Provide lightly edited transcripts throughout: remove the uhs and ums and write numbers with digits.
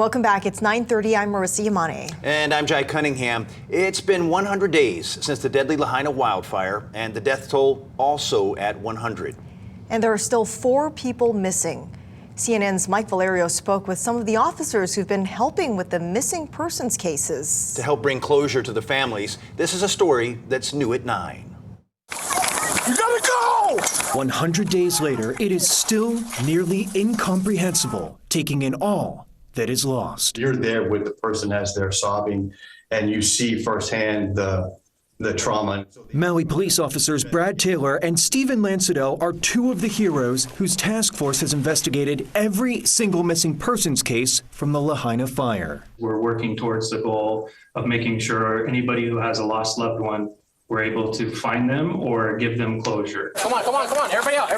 Welcome back. It's 9:30. I'm Marissa Yamane. And I'm Jai Cunningham. It's been 100 days since the deadly Lahaina wildfire, and the death toll also at 100. And there are still 4 people missing. CNN's Mike Valerio spoke with some of the officers who've been helping with the missing persons cases. To help bring closure to the families, this is a story that's new at 9. You gotta go! 100 days later, it is still nearly incomprehensible, taking in all that is lost. You're there with the person as they're sobbing, and you see firsthand the trauma. Maui Police officers Brad Taylor and Stephen Lancidel are 2 of the heroes whose task force has investigated every single missing persons case from the Lahaina fire. We're working towards the goal of making sure anybody who has a lost loved one, we're able to find them or give them closure. Come on, everybody out.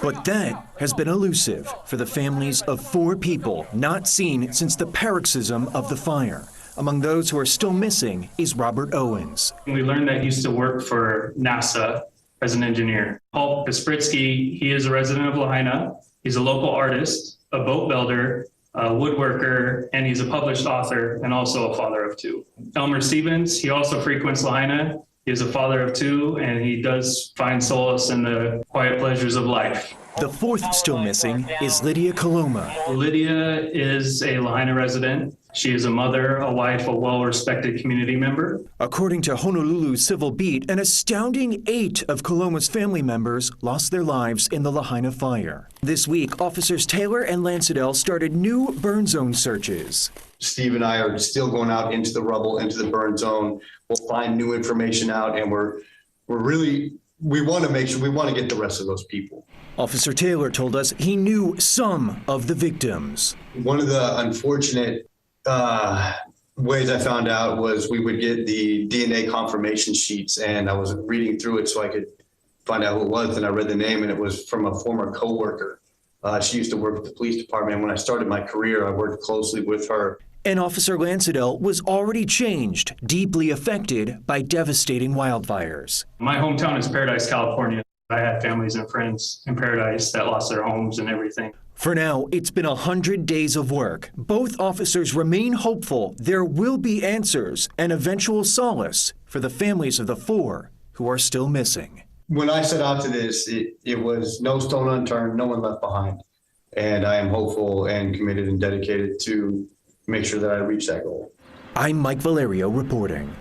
But that has been elusive for the families of 4 people not seen since the paroxysm of the fire. Among those who are still missing is Robert Owens. We learned that he used to work for NASA as an engineer. Paul Kaspritsky, he is a resident of Lahaina. He's a local artist, a boat builder, a woodworker, and he's a published author and also a father of 2. Elmer Stevens, he also frequents Lahaina. He is a father of 2, and he does find solace in the quiet pleasures of life. The 4th still missing is Lydia Coloma. Lydia is a Lahaina resident. She is a mother, a wife, a well-respected community member. According to Honolulu's Civil Beat, an astounding 8 of Coloma's family members lost their lives in the Lahaina fire. This week, officers Taylor and Lancidel started new burn zone searches. Steve and I are still going out into the rubble, into the burn zone. We'll find new information out, and we want to make sure, we want to get the rest of those people. Officer Taylor told us he knew some of the victims. One of the unfortunate ways I found out was we would get the DNA confirmation sheets, and I was reading through it so I could find out who it was, and I read the name, and it was from a former coworker. She used to work with the police department, and when I started my career, I worked closely with her. And Officer Lancidel was already changed, deeply affected by devastating wildfires. My hometown is Paradise, California. I had families and friends in Paradise that lost their homes and everything. For now, it's been 100 days of work. Both officers remain hopeful there will be answers and eventual solace for the families of the 4 who are still missing. When I set out to this, it was no stone unturned, no one left behind. And I am hopeful and committed and dedicated to make sure that I reach that goal. I'm Mike Valerio reporting.